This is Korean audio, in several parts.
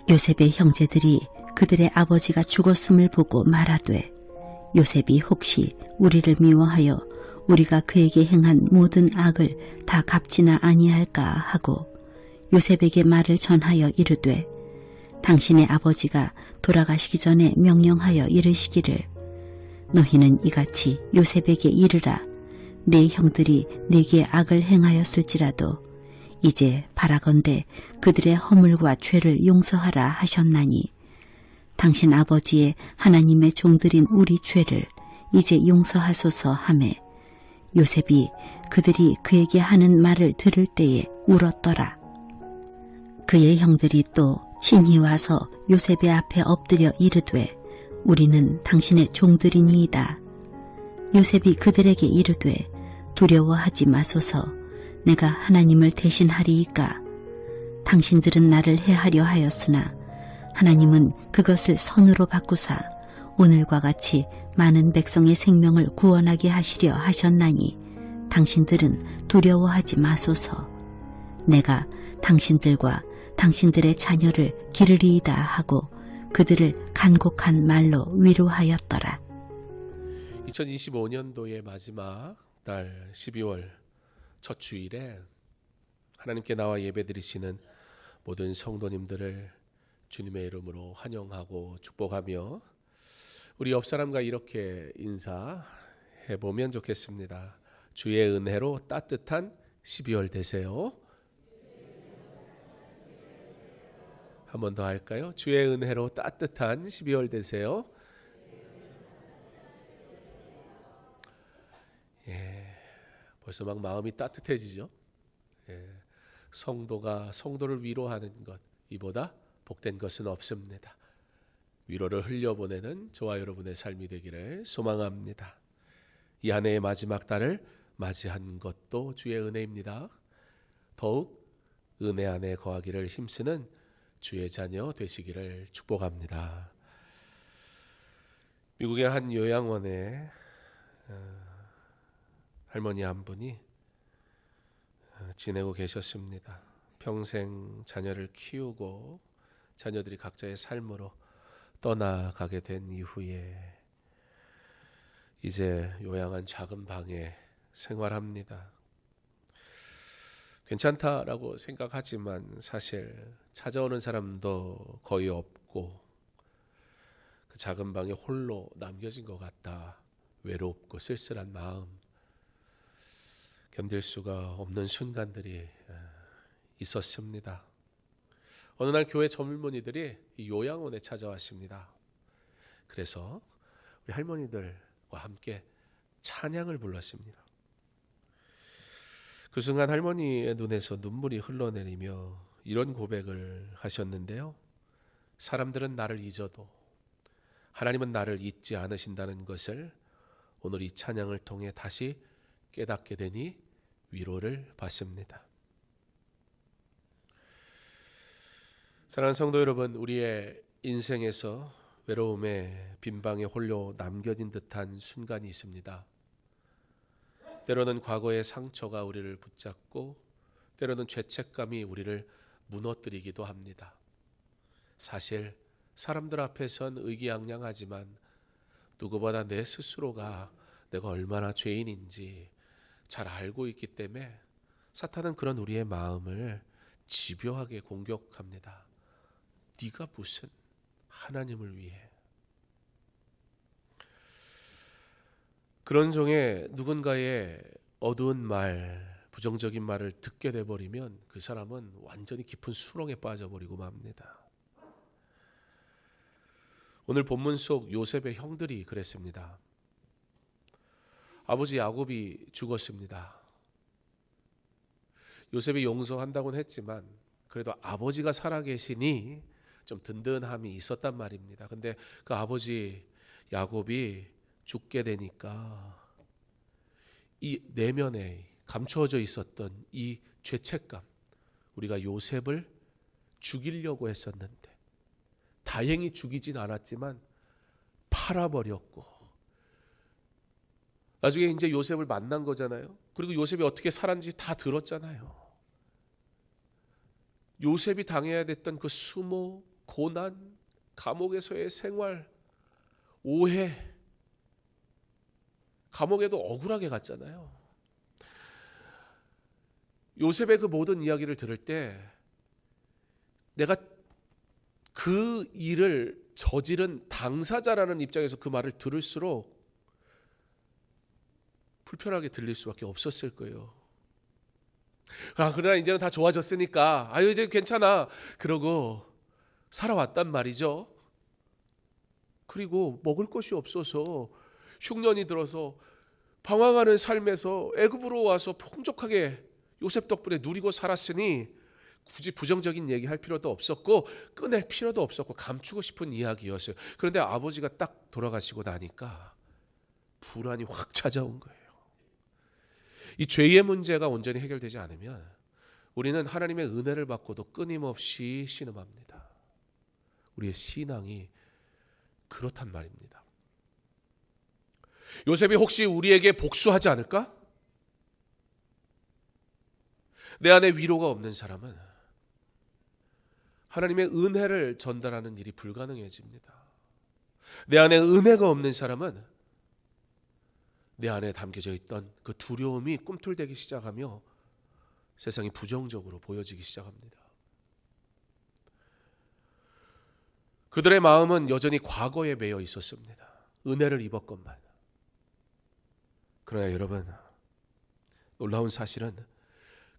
요셉의 형제들이 그들의 아버지가 죽었음을 보고 말하되 요셉이 혹시 우리를 미워하여 우리가 그에게 행한 모든 악을 다 갚지나 아니할까 하고 요셉에게 말을 전하여 이르되 당신의 아버지가 돌아가시기 전에 명령하여 이르시기를 너희는 이같이 요셉에게 이르라. 네 형들이 네게 악을 행하였을지라도 이제 바라건대 그들의 허물과 죄를 용서하라 하셨나니 당신 아버지의 하나님의 종들인 우리 죄를 이제 용서하소서 하매 요셉이 그들이 그에게 하는 말을 들을 때에 울었더라. 그의 형들이 또 친히 와서 요셉의 앞에 엎드려 이르되 우리는 당신의 종들이니이다. 요셉이 그들에게 이르되 두려워하지 마소서. 내가 하나님을 대신하리이까. 당신들은 나를 해하려 하였으나 하나님은 그것을 선으로 바꾸사 오늘과 같이 많은 백성의 생명을 구원하게 하시려 하셨나니 당신들은 두려워하지 마소서. 내가 당신들과 당신들의 자녀를 기르리이다 하고 그들을 간곡한 말로 위로하였더라. 2025년도의 마지막 날 12월 첫 주일에 하나님께 나와 예배드리시는 모든 성도님들을 주님의 이름으로 환영하고 축복하며 우리 옆사람과 이렇게 인사해보면 좋겠습니다. 주의 은혜로 따뜻한 12월 되세요. 한 번 더 할까요? 주의 은혜로 따뜻한 12월 되세요. 벌써 막 마음이 따뜻해지죠. 성도가 성도를 위로하는 것, 이보다 복된 것은 없습니다. 위로를 흘려보내는 저와 여러분의 삶이 되기를 소망합니다. 이 한 해의 마지막 달을 맞이한 것도 주의 은혜입니다. 더욱 은혜 안에 거하기를 힘쓰는 주의 자녀 되시기를 축복합니다. 미국의 한 요양원에 할머니 한 분이 지내고 계셨습니다. 평생 자녀를 키우고 자녀들이 각자의 삶으로 떠나가게 된 이후에 이제 요양한 작은 방에 생활합니다. 괜찮다라고 생각하지만 사실 찾아오는 사람도 거의 없고 그 작은 방에 홀로 남겨진 것 같다. 외롭고 쓸쓸한 마음 견딜 수가 없는 순간들이 있었습니다. 어느 날 교회 젊은이들이 이 요양원에 찾아왔습니다. 그래서 우리 할머니들과 함께 찬양을 불렀습니다. 그 순간 할머니의 눈에서 눈물이 흘러내리며 이런 고백을 하셨는데요. 사람들은 나를 잊어도 하나님은 나를 잊지 않으신다는 것을 오늘 이 찬양을 통해 다시 깨닫게 되니 위로를 받습니다. 사랑하는 성도 여러분, 우리의 인생에서 외로움의 빈방에 홀려 남겨진 듯한 순간이 있습니다. 때로는 과거의 상처가 우리를 붙잡고 때로는 죄책감이 우리를 무너뜨리기도 합니다. 사실 사람들 앞에선 의기양양하지만 누구보다 내 스스로가 내가 얼마나 죄인인지 잘 알고 있기 때문에 사탄은 그런 우리의 마음을 집요하게 공격합니다. 네가 무슨 하나님을 위해. 그런 종의 누군가의 어두운 말, 부정적인 말을 듣게 돼버리면 그 사람은 완전히 깊은 수렁에 빠져버리고 맙니다. 오늘 본문 속 요셉의 형들이 그랬습니다. 아버지 야곱이 죽었습니다. 요셉이 용서한다고는 했지만 그래도 아버지가 살아계시니 좀 든든함이 있었단 말입니다. 근데 그 아버지 야곱이 죽게 되니까 이 내면에 감추어져 있었던 이 죄책감, 우리가 요셉을 죽이려고 했었는데 다행히 죽이진 않았지만 팔아버렸고 나중에 이제 요셉을 만난 거잖아요. 그리고 요셉이 어떻게 살았는지 다 들었잖아요. 요셉이 당해야 됐던 그 수모, 고난, 감옥에서의 생활, 오해, 감옥에도 억울하게 갔잖아요. 요셉의 그 모든 이야기를 들을 때 내가 그 일을 저지른 당사자라는 입장에서 그 말을 들을수록 불편하게 들릴 수밖에 없었을 거예요. 그러나 이제는 다 좋아졌으니까 아유 이제 괜찮아 그러고 살아왔단 말이죠. 그리고 먹을 것이 없어서 흉년이 들어서 방황하는 삶에서 애굽으로 와서 풍족하게 요셉 덕분에 누리고 살았으니 굳이 부정적인 얘기할 필요도 없었고 꺼낼 필요도 없었고 감추고 싶은 이야기였어요. 그런데 아버지가 딱 돌아가시고 나니까 불안이 확 찾아온 거예요. 이 죄의 문제가 온전히 해결되지 않으면 우리는 하나님의 은혜를 받고도 끊임없이 신음합니다. 우리의 신앙이 그렇단 말입니다. 요셉이 혹시 우리에게 복수하지 않을까? 내 안에 위로가 없는 사람은 하나님의 은혜를 전달하는 일이 불가능해집니다. 내 안에 은혜가 없는 사람은 내 안에 담겨져 있던 그 두려움이 꿈틀대기 시작하며 세상이 부정적으로 보여지기 시작합니다. 그들의 마음은 여전히 과거에 매여 있었습니다. 은혜를 입었건만. 그러나 여러분, 놀라운 사실은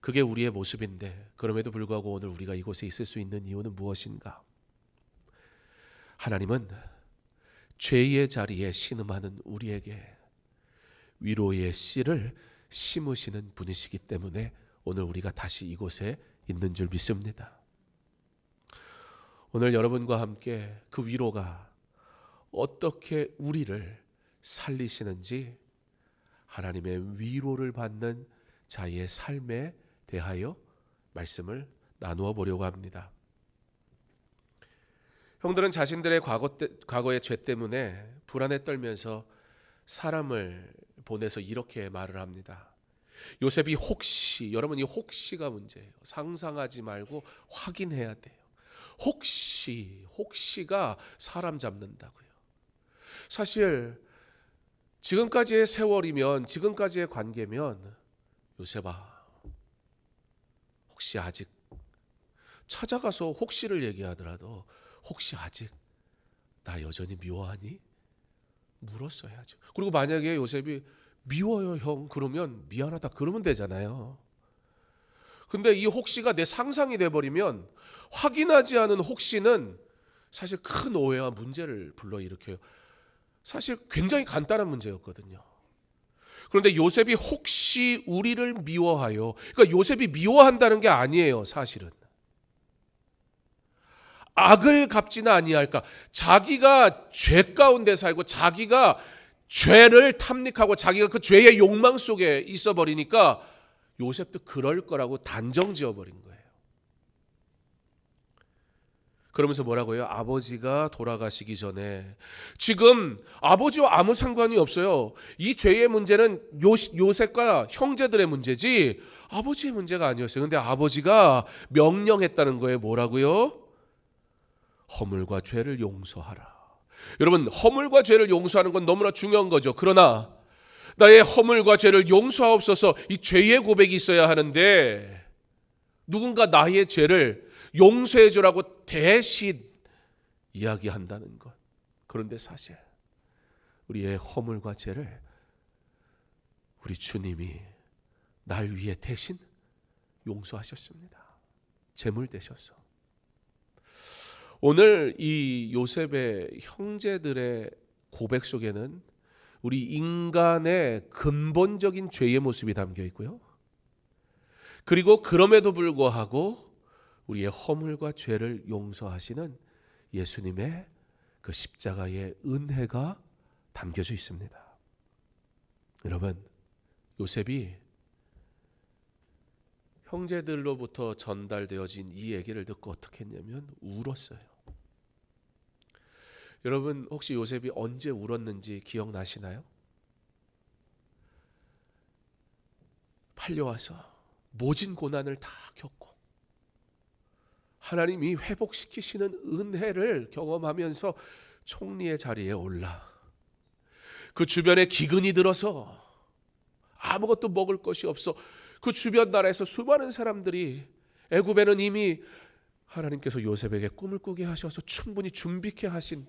그게 우리의 모습인데 그럼에도 불구하고 오늘 우리가 이곳에 있을 수 있는 이유는 무엇인가? 하나님은 죄의 자리에 신음하는 우리에게 위로의 씨를 심으시는 분이시기 때문에 오늘 우리가 다시 이곳에 있는 줄 믿습니다. 오늘 여러분과 함께 그 위로가 어떻게 우리를 살리시는지 하나님의 위로를 받는 자의 삶에 대하여 말씀을 나누어 보려고 합니다. 형들은 자신들의 과거의 죄 때문에 불안에 떨면서 사람을 보내서 이렇게 말을 합니다. 요셉이 혹시, 여러분 이 혹시가 문제예요. 상상하지 말고 확인해야 돼요. 혹시가 사람 잡는다고요. 사실 지금까지의 세월이면, 지금까지의 관계면 요셉아 혹시 아직, 찾아가서 혹시를 얘기하더라도 혹시 아직 나 여전히 미워하니? 물었어야죠. 그리고 만약에 요셉이 미워요 형 그러면 미안하다 그러면 되잖아요. 근데 이 혹시가 내 상상이 돼버리면 확인하지 않은 혹시는 사실 큰 오해와 문제를 불러일으켜요. 사실 굉장히 간단한 문제였거든요. 그런데 요셉이 혹시 우리를 미워하여, 그러니까 요셉이 미워한다는 게 아니에요. 사실은 악을 갚지는 아니할까. 자기가 죄 가운데 살고 자기가 죄를 탐닉하고 자기가 그 죄의 욕망 속에 있어 버리니까 요셉도 그럴 거라고 단정 지어 버린 거예요. 그러면서 뭐라고요? 아버지가 돌아가시기 전에, 지금 아버지와 아무 상관이 없어요. 이 죄의 문제는 요셉과 형제들의 문제지 아버지의 문제가 아니었어요. 근데 아버지가 명령했다는 거예요. 뭐라고요? 허물과 죄를 용서하라. 여러분, 허물과 죄를 용서하는 건 너무나 중요한 거죠. 그러나 나의 허물과 죄를 용서하옵소서, 이 죄의 고백이 있어야 하는데 누군가 나의 죄를 용서해 주라고 대신 이야기한다는 것. 그런데 사실 우리의 허물과 죄를 우리 주님이 날 위해 대신 용서하셨습니다. 제물 되셔서. 오늘 이 요셉의 형제들의 고백 속에는 우리 인간의 근본적인 죄의 모습이 담겨 있고요. 그리고 그럼에도 불구하고 우리의 허물과 죄를 용서하시는 예수님의 그 십자가의 은혜가 담겨져 있습니다. 여러분, 요셉이 형제들로부터 전달되어진 이 얘기를 듣고 어떻게 했냐면 울었어요. 여러분 혹시 요셉이 언제 울었는지 기억나시나요? 팔려와서 모진 고난을 다 겪고 하나님이 회복시키시는 은혜를 경험하면서 총리의 자리에 올라 그 주변에 기근이 들어서 아무것도 먹을 것이 없어 그 주변 나라에서 수많은 사람들이 애굽에는 이미 하나님께서 요셉에게 꿈을 꾸게 하셔서 충분히 준비케 하신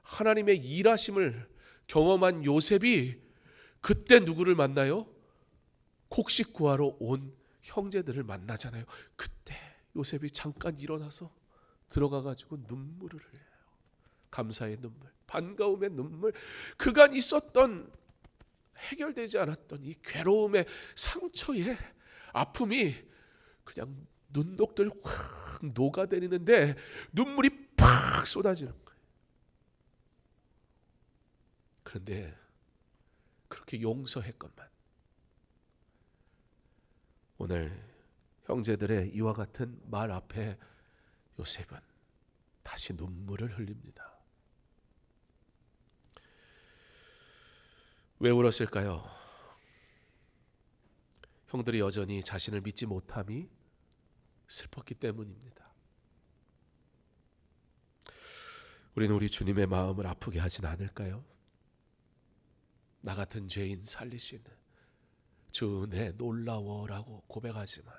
하나님의 일하심을 경험한 요셉이 그때 누구를 만나요? 곡식 구하러 온 형제들을 만나잖아요. 그때 요셉이 잠깐 일어나서 들어가가지고 눈물을 흘려요. 감사의 눈물, 반가움의 눈물. 그간 있었던 해결되지 않았던 이 괴로움의 상처의 아픔이 그냥 눈독들 확 녹아내리는데 눈물이 팍 쏟아지는 거예요. 그런데 그렇게 용서했건만 오늘 형제들의 이와 같은 말 앞에 요셉은 다시 눈물을 흘립니다. 왜 울었을까요? 형들이 여전히 자신을 믿지 못함이 슬펐기 때문입니다. 우리는 우리 주님의 마음을 아프게 하진 않을까요? 나 같은 죄인 살리시는 주 은혜 놀라워라고 고백하지만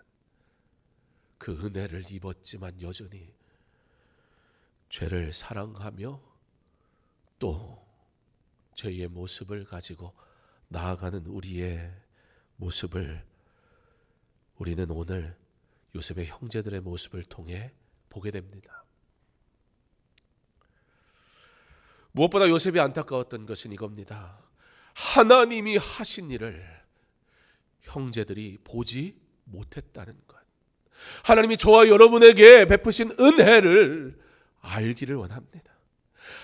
그 은혜를 입었지만 여전히 죄를 사랑하며 또 죄의 모습을 가지고 나아가는 우리의 모습을 우리는 오늘 요셉의 형제들의 모습을 통해 보게 됩니다. 무엇보다 요셉이 안타까웠던 것은 이겁니다. 하나님이 하신 일을 형제들이 보지 못했다는 것. 하나님이 저와 여러분에게 베푸신 은혜를 알기를 원합니다.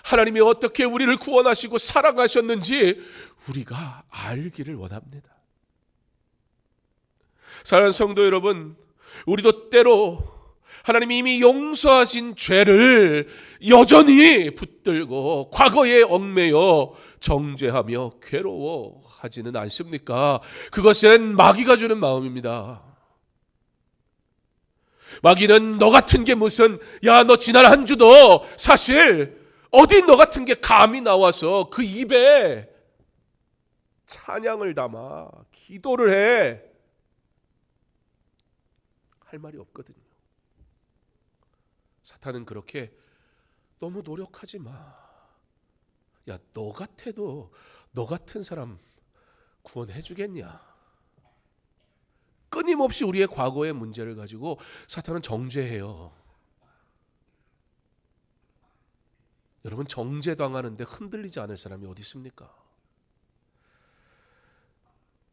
하나님이 어떻게 우리를 구원하시고 사랑하셨는지 우리가 알기를 원합니다. 사랑하는 성도 여러분, 우리도 때로 하나님이 이미 용서하신 죄를 여전히 붙들고 과거에 얽매여 정죄하며 괴로워하지는 않습니까? 그것은 마귀가 주는 마음입니다. 마귀는 너 같은 게 무슨, 야, 너 지난 한 주도 사실 어디 너 같은 게 감히 나와서 그 입에 찬양을 담아 기도를 해. 할 말이 없거든요. 사탄은 그렇게 너무 노력하지 마. 야, 너 같아도 너 같은 사람 구원해 주겠냐? 끊임없이 우리의 과거의 문제를 가지고 사탄은 정죄해요. 여러분, 정죄당하는데 흔들리지 않을 사람이 어디 있습니까?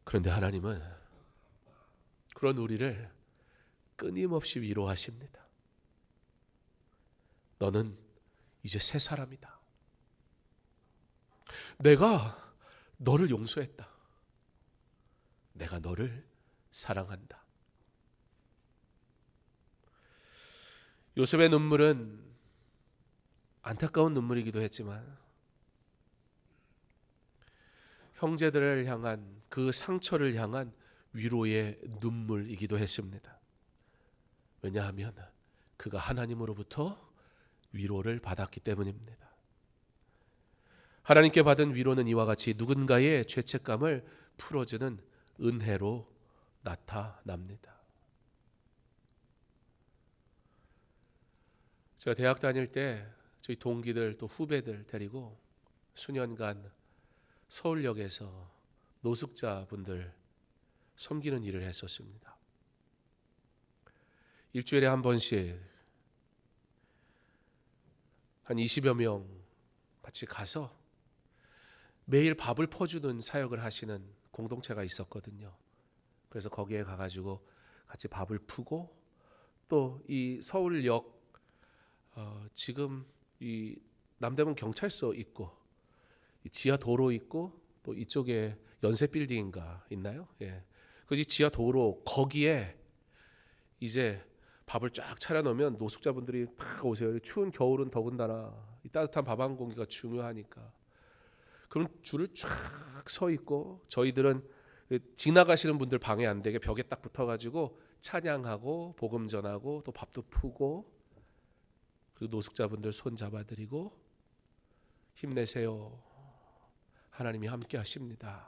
그런데 하나님은 그런 우리를 끊임없이 위로하십니다. 너는 이제 새 사람이다. 내가 너를 용서했다. 내가 너를 사랑한다. 요셉의 눈물은 안타까운 눈물이기도 했지만 형제들을 향한 그 상처를 향한 위로의 눈물이기도 했습니다. 왜냐하면 그가 하나님으로부터 위로를 받았기 때문입니다. 하나님께 받은 위로는 이와 같이 누군가의 죄책감을 풀어주는 은혜로 나타납니다. 제가 대학 다닐 때 저희 동기들 또 후배들 데리고 수년간 서울역에서 노숙자분들 섬기는 일을 했었습니다. 일주일에 한 번씩 한 20여 명 같이 가서 매일 밥을 퍼주는 사역을 하시는 공동체가 있었거든요. 그래서 거기에 가가지고 같이 밥을 푸고 또 이 서울역 지금 이 남대문 경찰서 있고 이 지하 도로 있고 또 이쪽에 연세 빌딩인가 있나요? 예. 그 지하 도로 거기에 이제 밥을 쫙 차려놓으면 노숙자분들이 딱 오세요. 추운 겨울은 더군다나 이 따뜻한 밥 한 공기가 중요하니까. 그럼 줄을 쫙 서 있고 저희들은 지나가시는 분들 방해 안 되게 벽에 딱 붙어가지고 찬양하고 복음 전하고 또 밥도 푸고 그리고 노숙자분들 손 잡아드리고 힘내세요. 하나님이 함께 하십니다.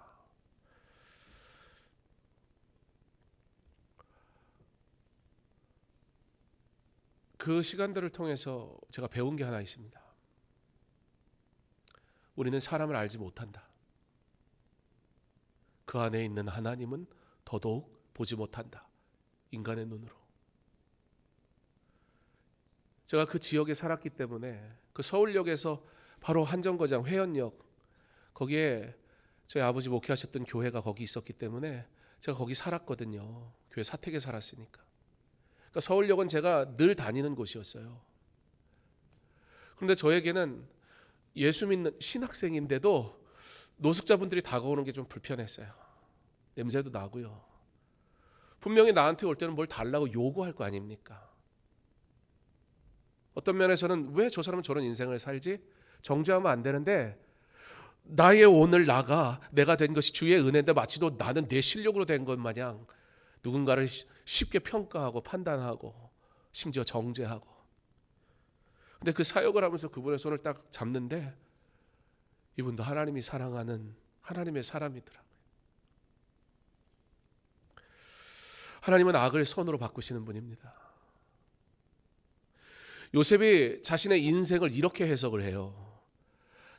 그 시간들을 통해서 제가 배운 게 하나 있습니다. 우리는 사람을 알지 못한다. 그 안에 있는 하나님은 더더욱 보지 못한다. 인간의 눈으로. 제가 그 지역에 살았기 때문에 그 서울역에서 바로 한정거장 회원역 거기에 저희 아버지 목회하셨던 교회가 거기 있었기 때문에 제가 거기 살았거든요. 교회 사택에 살았으니까. 그러니까 서울역은 제가 늘 다니는 곳이었어요. 그런데 저에게는 예수 믿는 신학생인데도 노숙자분들이 다가오는 게 좀 불편했어요. 냄새도 나고요. 분명히 나한테 올 때는 뭘 달라고 요구할 거 아닙니까? 어떤 면에서는 왜 저 사람은 저런 인생을 살지? 정죄하면 안 되는데 나의 오늘 나가 내가 된 것이 주의 은혜인데 마치 또 나는 내 실력으로 된 것 마냥 누군가를 쉽게 평가하고 판단하고 심지어 정죄하고. 근데 그 사역을 하면서 그분의 손을 딱 잡는데 이분도 하나님이 사랑하는 하나님의 사람이더라고요. 하나님은 악을 선으로 바꾸시는 분입니다. 요셉이 자신의 인생을 이렇게 해석을 해요.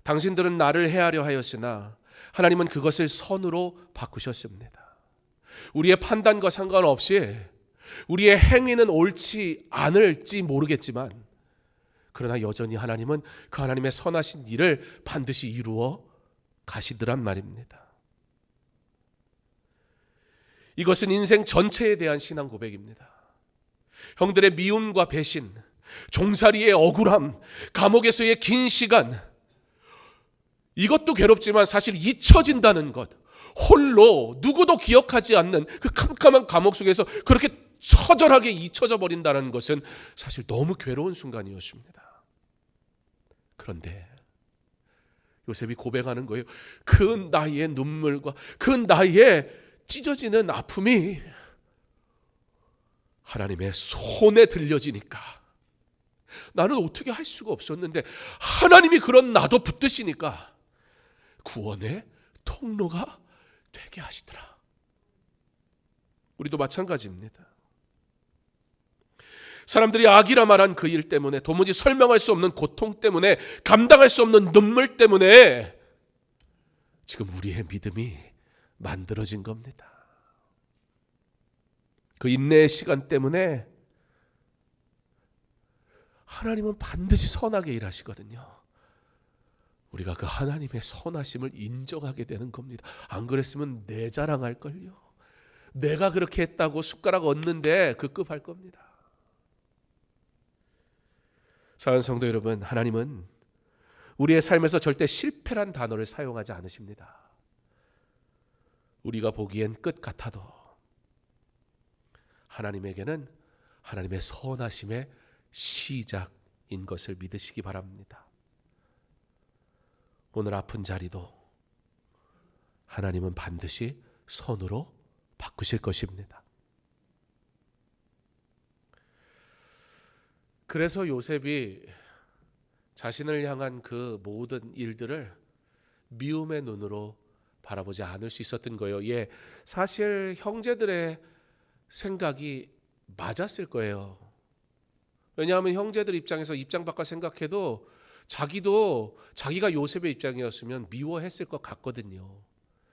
당신들은 나를 해하려 하였으나 하나님은 그것을 선으로 바꾸셨습니다. 우리의 판단과 상관없이 우리의 행위는 옳지 않을지 모르겠지만 그러나 여전히 하나님은 그 하나님의 선하신 일을 반드시 이루어 가시더란 말입니다. 이것은 인생 전체에 대한 신앙 고백입니다. 형들의 미움과 배신, 종살이의 억울함, 감옥에서의 긴 시간, 이것도 괴롭지만 사실 잊혀진다는 것, 홀로 누구도 기억하지 않는 그 캄캄한 감옥 속에서 그렇게 처절하게 잊혀져 버린다는 것은 사실 너무 괴로운 순간이었습니다. 그런데 요셉이 고백하는 거예요. 그 나이의 눈물과 그 나이의 찢어지는 아픔이 하나님의 손에 들려지니까 나는 어떻게 할 수가 없었는데 하나님이 그런 나도 붙드시니까 구원의 통로가 되게 하시더라. 우리도 마찬가지입니다. 사람들이 악이라 말한 그 일 때문에, 도무지 설명할 수 없는 고통 때문에, 감당할 수 없는 눈물 때문에 지금 우리의 믿음이 만들어진 겁니다. 그 인내의 시간 때문에 하나님은 반드시 선하게 일하시거든요. 우리가 그 하나님의 선하심을 인정하게 되는 겁니다. 안 그랬으면 내 자랑할걸요. 내가 그렇게 했다고 숟가락 얹는데 급급할 겁니다. 사랑하는 성도 여러분, 하나님은 우리의 삶에서 절대 실패란 단어를 사용하지 않으십니다. 우리가 보기엔 끝 같아도 하나님에게는 하나님의 선하심의 시작인 것을 믿으시기 바랍니다. 오늘 아픈 자리도 하나님은 반드시 선으로 바꾸실 것입니다. 그래서 요셉이 자신을 향한 그 모든 일들을 미움의 눈으로 바라보지 않을 수 있었던 거예요. 예, 사실 형제들의 생각이 맞았을 거예요. 왜냐하면 형제들 입장에서 입장 바꿔 생각해도 자기도 자기가 요셉의 입장이었으면 미워했을 것 같거든요.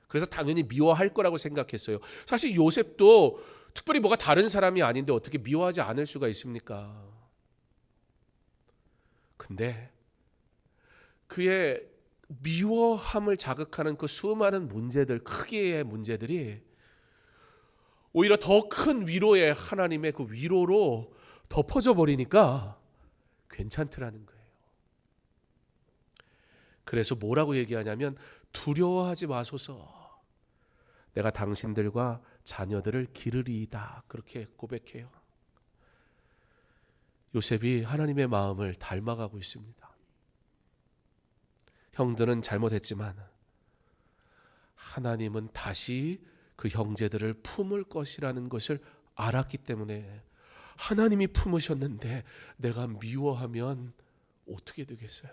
그래서 당연히 미워할 거라고 생각했어요. 사실 요셉도 특별히 뭐가 다른 사람이 아닌데 어떻게 미워하지 않을 수가 있습니까? 근데 그의 미워함을 자극하는 그 수많은 문제들, 크기의 문제들이 오히려 더 큰 위로의 하나님의 그 위로로 덮어져 버리니까 괜찮더라는 거예요. 그래서 뭐라고 얘기하냐면 두려워하지 마소서, 내가 당신들과 자녀들을 기르리이다, 그렇게 고백해요. 요셉이 하나님의 마음을 닮아가고 있습니다. 형들은 잘못했지만 하나님은 다시 그 형제들을 품을 것이라는 것을 알았기 때문에 하나님이 품으셨는데 내가 미워하면 어떻게 되겠어요?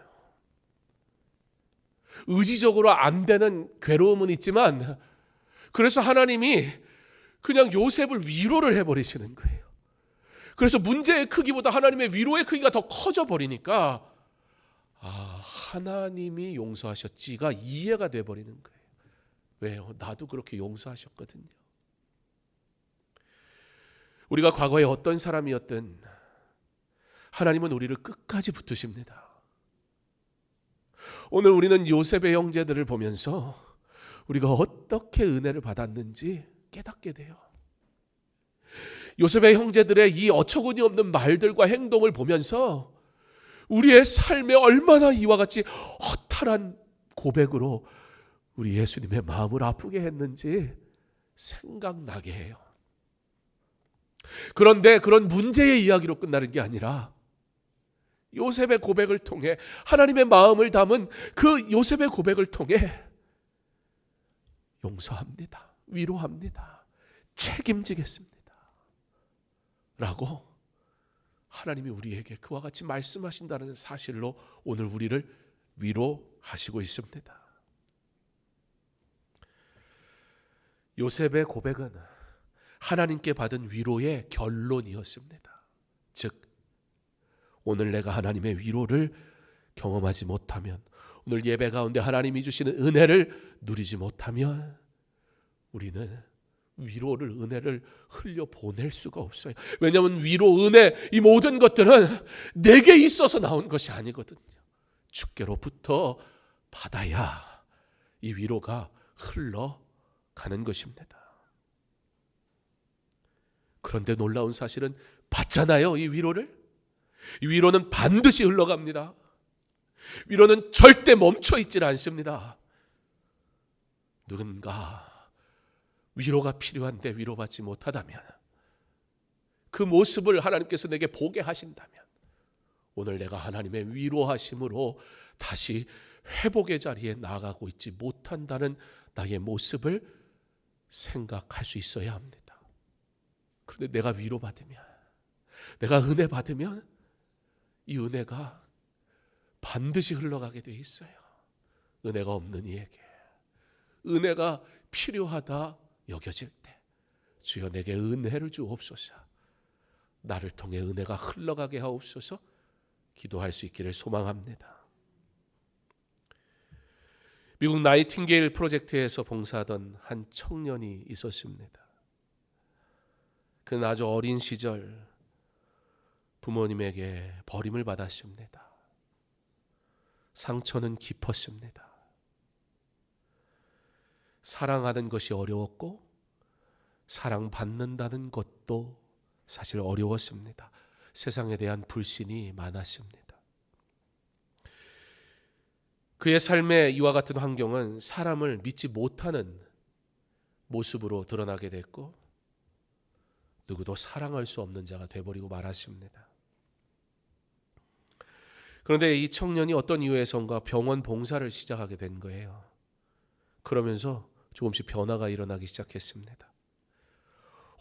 의지적으로 안 되는 괴로움은 있지만 그래서 하나님이 그냥 요셉을 위로를 해버리시는 거예요. 그래서 문제의 크기보다 하나님의 위로의 크기가 더 커져 버리니까 하나님이 용서하셨지가 이해가 돼버리는 거예요. 왜요? 나도 그렇게 용서하셨거든요. 우리가 과거에 어떤 사람이었든 하나님은 우리를 끝까지 붙드십니다. 오늘 우리는 요셉의 형제들을 보면서 우리가 어떻게 은혜를 받았는지 깨닫게 돼요. 요셉의 형제들의 이 어처구니 없는 말들과 행동을 보면서 우리의 삶에 얼마나 이와 같이 허탈한 고백으로 우리 예수님의 마음을 아프게 했는지 생각나게 해요. 그런데 그런 문제의 이야기로 끝나는 게 아니라 요셉의 고백을 통해 하나님의 마음을 담은 그 요셉의 고백을 통해 용서합니다. 위로합니다. 책임지겠습니다. 라고 하나님이 우리에게 그와 같이 말씀하신다는 사실로 오늘 우리를 위로하시고 있습니다. 요셉의 고백은 하나님께 받은 위로의 결론이었습니다. 즉 오늘 내가 하나님의 위로를 경험하지 못하면, 오늘 예배 가운데 하나님이 주시는 은혜를 누리지 못하면 우리는 위로를, 은혜를 흘려보낼 수가 없어요. 왜냐하면 위로, 은혜, 이 모든 것들은 내게 있어서 나온 것이 아니거든요. 주께로부터 받아야 이 위로가 흘러가는 것입니다. 그런데 놀라운 사실은 받잖아요, 이 위로를. 이 위로는 반드시 흘러갑니다. 위로는 절대 멈춰 있질 않습니다. 누군가 위로가 필요한데 위로받지 못하다면, 그 모습을 하나님께서 내게 보게 하신다면 오늘 내가 하나님의 위로하심으로 다시 회복의 자리에 나아가고 있지 못한다는 나의 모습을 생각할 수 있어야 합니다. 그런데 내가 위로받으면, 내가 은혜 받으면 이 은혜가 반드시 흘러가게 돼 있어요. 은혜가 없는 이에게 은혜가 필요하다 여겨질 때 주여 내게 은혜를 주옵소서, 나를 통해 은혜가 흘러가게 하옵소서 기도할 수 있기를 소망합니다. 미국 나이팅게일 프로젝트에서 봉사하던 한 청년이 있었습니다. 그는 아주 어린 시절 부모님에게 버림을 받았습니다. 상처는 깊었습니다. 사랑하는 것이 어려웠고 사랑받는다는 것도 사실 어려웠습니다. 세상에 대한 불신이 많았습니다. 그의 삶의 이와 같은 환경은 사람을 믿지 못하는 모습으로 드러나게 됐고 누구도 사랑할 수 없는 자가 되어버리고 말았습니다. 그런데 이 청년이 어떤 이유에선가 병원 봉사를 시작하게 된 거예요. 그러면서 조금씩 변화가 일어나기 시작했습니다.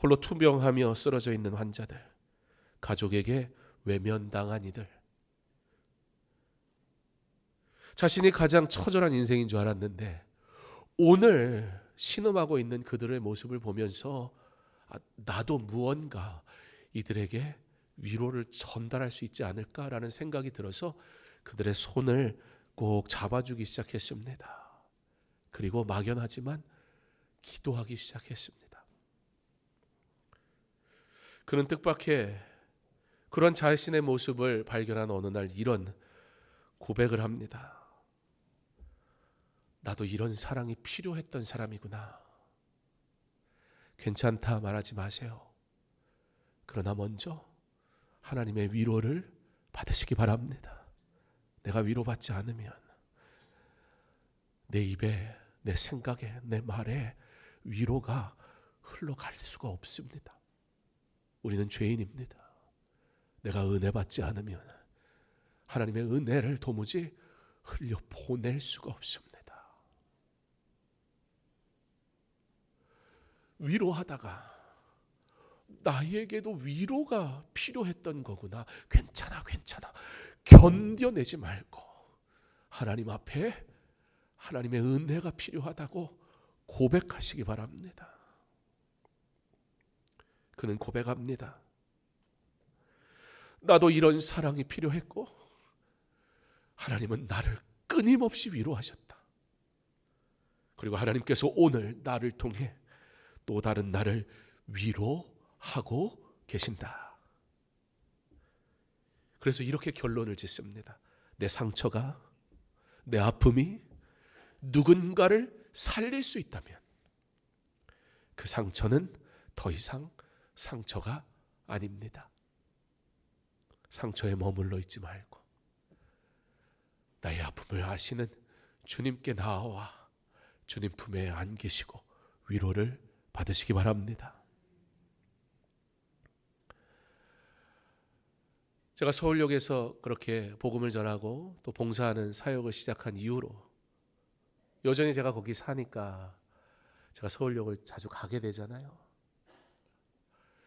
홀로 투병하며 쓰러져 있는 환자들, 가족에게 외면당한 이들, 자신이 가장 처절한 인생인 줄 알았는데 오늘 신음하고 있는 그들의 모습을 보면서 나도 무언가 이들에게 위로를 전달할 수 있지 않을까라는 생각이 들어서 그들의 손을 꼭 잡아주기 시작했습니다. 그리고 막연하지만 기도하기 시작했습니다. 그는 뜻밖의 그런 자신의 모습을 발견한 어느 날 이런 고백을 합니다. 나도 이런 사랑이 필요했던 사람이구나. 괜찮다 말하지 마세요. 그러나 먼저 하나님의 위로를 받으시기 바랍니다. 내가 위로받지 않으면 내 입에, 내 생각에, 내 말에 위로가 흘러갈 수가 없습니다. 우리는 죄인입니다. 내가 은혜 받지 않으면 하나님의 은혜를 도무지 흘려보낼 수가 없습니다. 위로하다가 나에게도 위로가 필요했던 거구나. 괜찮아. 견뎌내지 말고 하나님 앞에 하나님의 은혜가 필요하다고 고백하시기 바랍니다. 그는 고백합니다. 나도 이런 사랑이 필요했고 하나님은 나를 끊임없이 위로하셨다. 그리고 하나님께서 오늘 나를 통해 또 다른 나를 위로하고 계신다. 그래서 이렇게 결론을 짓습니다. 내 상처가, 내 아픔이 누군가를 살릴 수 있다면 그 상처는 더 이상 상처가 아닙니다. 상처에 머물러 있지 말고 나의 아픔을 아시는 주님께 나아와 주님 품에 안기시고 위로를 받으시기 바랍니다. 제가 서울역에서 그렇게 복음을 전하고 또 봉사하는 사역을 시작한 이후로 여전히 제가 거기 사니까 제가 서울역을 자주 가게 되잖아요.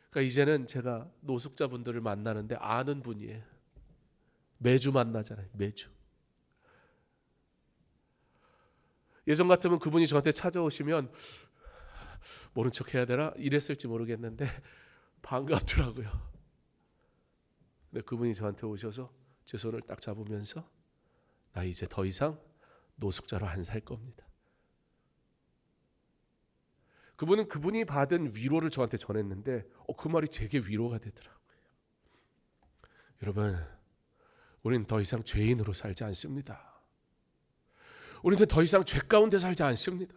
그러니까 이제는 제가 노숙자분들을 만나는데 아는 분이에요. 매주 만나잖아요. 매주. 예전 같으면 그분이 저한테 찾아오시면 모른 척 해야 되나? 이랬을지 모르겠는데 반갑더라고요. 근데 그분이 저한테 오셔서 제 손을 딱 잡으면서 나 이제 더 이상 노숙자로 안 살 겁니다. 그분은 그분이 받은 위로를 저한테 전했는데 그 말이 제게 위로가 되더라고요. 여러분, 우리는 더 이상 죄인으로 살지 않습니다. 우리는 더 이상 죄 가운데 살지 않습니다.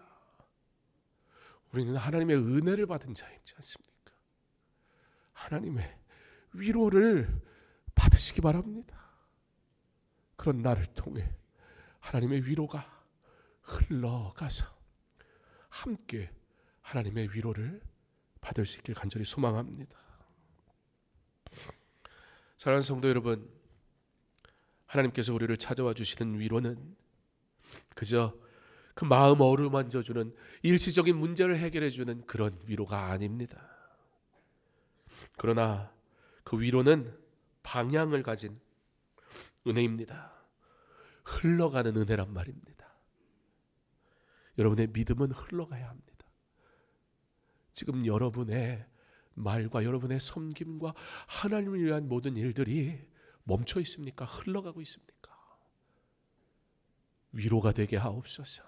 우리는 하나님의 은혜를 받은 자이지 않습니까? 하나님의 위로를 받으시기 바랍니다. 그런 나를 통해 하나님의 위로가 흘러가서 함께 하나님의 위로를 받을 수 있길 간절히 소망합니다. 사랑하는 성도 여러분, 하나님께서 우리를 찾아와 주시는 위로는 그저 그 마음 어루만져주는 일시적인 문제를 해결해주는 그런 위로가 아닙니다. 그러나 그 위로는 방향을 가진 은혜입니다. 흘러가는 은혜란 말입니다. 여러분의 믿음은 흘러가야 합니다. 지금 여러분의 말과 여러분의 섬김과 하나님을 위한 모든 일들이 멈춰 있습니까? 흘러가고 있습니까? 위로가 되게 하옵소서.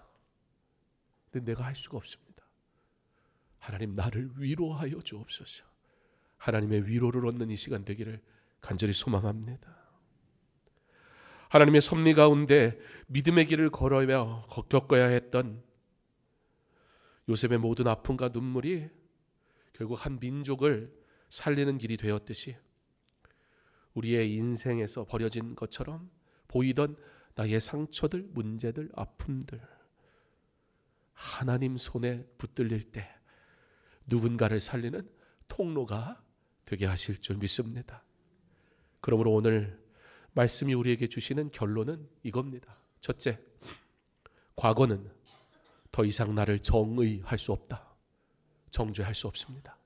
근데 내가 할 수가 없습니다. 하나님 나를 위로하여 주옵소서. 하나님의 위로를 얻는 이 시간 되기를 간절히 소망합니다. 하나님의 섭리 가운데 믿음의 길을 걸어야 겪어야 했던 요셉의 모든 아픔과 눈물이 결국 한 민족을 살리는 길이 되었듯이 우리의 인생에서 버려진 것처럼 보이던 나의 상처들, 문제들, 아픔들 하나님 손에 붙들릴 때 누군가를 살리는 통로가 되게 하실 줄 믿습니다. 그러므로 오늘 말씀이 우리에게 주시는 결론은 이겁니다. 첫째, 과거는 더 이상 나를 정의할 수 없다. 정죄할 수 없습니다.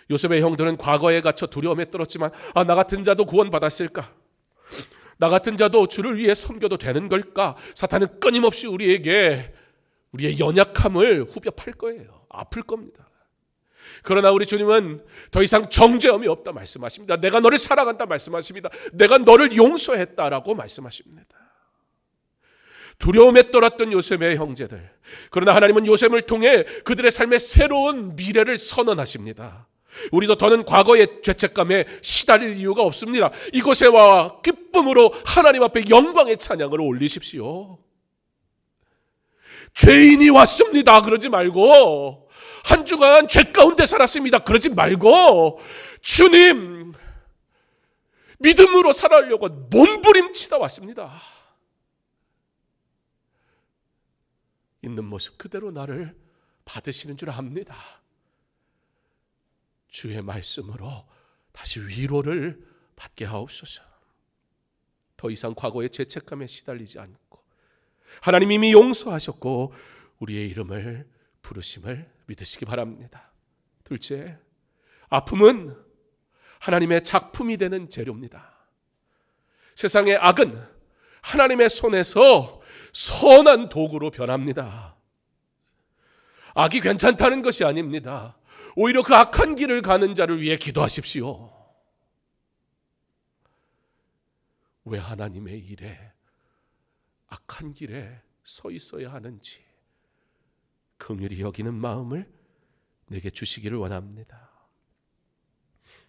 요셉의 형들은 과거에 갇혀 두려움에 떨었지만 나 같은 자도 구원받았을까? 나 같은 자도 주를 위해 섬겨도 되는 걸까? 사탄은 끊임없이 우리에게 우리의 연약함을 후벼 팔 거예요. 아플 겁니다. 그러나 우리 주님은 더 이상 정죄함이 없다 말씀하십니다. 내가 너를 사랑한다 말씀하십니다. 내가 너를 용서했다라고 말씀하십니다. 두려움에 떨었던 요셉의 형제들, 그러나 하나님은 요셉을 통해 그들의 삶의 새로운 미래를 선언하십니다. 우리도 더는 과거의 죄책감에 시달릴 이유가 없습니다. 이곳에 와 기쁨으로 하나님 앞에 영광의 찬양을 올리십시오. 죄인이 왔습니다 그러지 말고, 한 주간 죄 가운데 살았습니다 그러지 말고, 주님 믿음으로 살아가려고 몸부림치다 왔습니다. 있는 모습 그대로 나를 받으시는 줄 압니다. 주의 말씀으로 다시 위로를 받게 하옵소서. 더 이상 과거의 죄책감에 시달리지 않고 하나님 이미 용서하셨고 우리의 이름을 부르심을 믿으시기 바랍니다. 둘째, 아픔은 하나님의 작품이 되는 재료입니다. 세상의 악은 하나님의 손에서 선한 도구로 변합니다. 악이 괜찮다는 것이 아닙니다. 오히려 그 악한 길을 가는 자를 위해 기도하십시오. 왜 하나님의 일에 악한 길에 서 있어야 하는지 긍휼히 여기는 마음을 내게 주시기를 원합니다.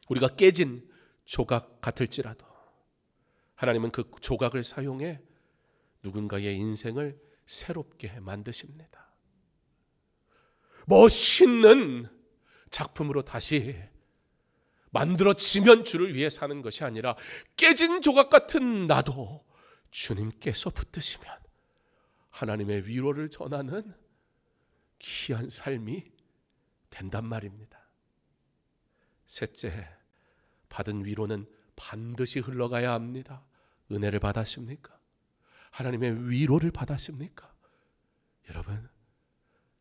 우리가 깨진 조각 같을지라도 하나님은 그 조각을 사용해 누군가의 인생을 새롭게 만드십니다. 멋있는 작품으로 다시 만들어지면 주를 위해 사는 것이 아니라 깨진 조각 같은 나도 주님께서 붙드시면 하나님의 위로를 전하는 귀한 삶이 된단 말입니다. 셋째, 받은 위로는 반드시 흘러가야 합니다. 은혜를 받았습니까? 하나님의 위로를 받았습니까? 여러분,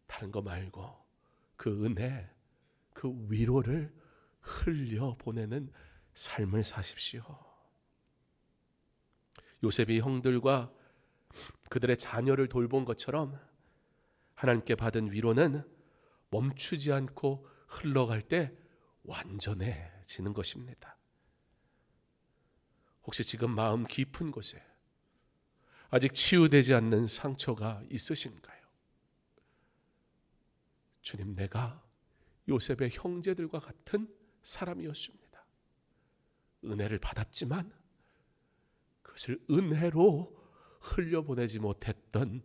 다른 거 말고 그 은혜, 그 위로를 흘려보내는 삶을 사십시오. 요셉이 형들과 그들의 자녀를 돌본 것처럼 하나님께 받은 위로는 멈추지 않고 흘러갈 때 완전해지는 것입니다. 혹시 지금 마음 깊은 곳에 아직 치유되지 않는 상처가 있으신가요? 주님, 내가 요셉의 형제들과 같은 사람이었습니다. 은혜를 받았지만 그것을 은혜로 흘려보내지 못했던,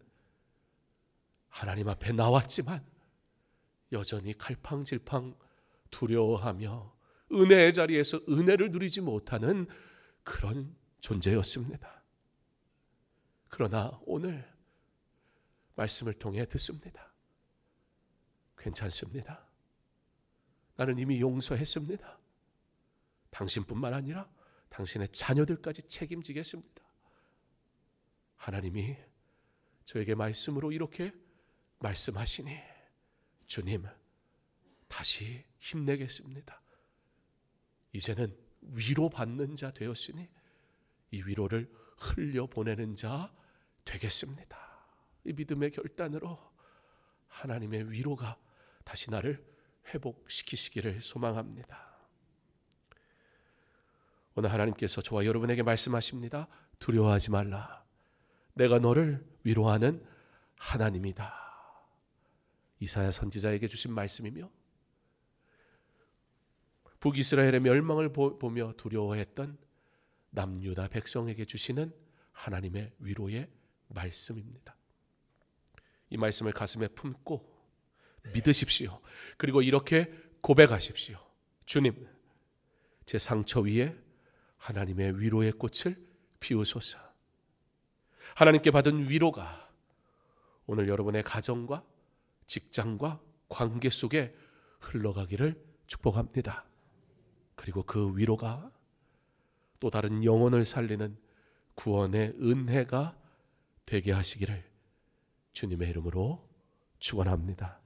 하나님 앞에 나왔지만 여전히 갈팡질팡 두려워하며 은혜의 자리에서 은혜를 누리지 못하는 그런 존재였습니다. 그러나 오늘 말씀을 통해 듣습니다. 괜찮습니다. 나는 이미 용서했습니다. 당신뿐만 아니라 당신의 자녀들까지 책임지겠습니다. 하나님이 저에게 말씀으로 이렇게 말씀하시니 주님, 다시 힘내겠습니다. 이제는 위로받는 자 되었으니 이 위로를 흘려보내는 자 되겠습니다. 이 믿음의 결단으로 하나님의 위로가 다시 나를 회복시키시기를 소망합니다. 오늘 하나님께서 저와 여러분에게 말씀하십니다. 두려워하지 말라. 내가 너를 위로하는 하나님이다. 이사야 선지자에게 주신 말씀이며 북이스라엘의 멸망을 보며 두려워했던 남유다 백성에게 주시는 하나님의 위로의 말씀입니다. 이 말씀을 가슴에 품고 믿으십시오. 그리고 이렇게 고백하십시오. 주님, 제 상처 위에 하나님의 위로의 꽃을 피우소서. 하나님께 받은 위로가 오늘 여러분의 가정과 직장과 관계 속에 흘러가기를 축복합니다. 그리고 그 위로가 또 다른 영혼을 살리는 구원의 은혜가 되게 하시기를 주님의 이름으로 축원합니다.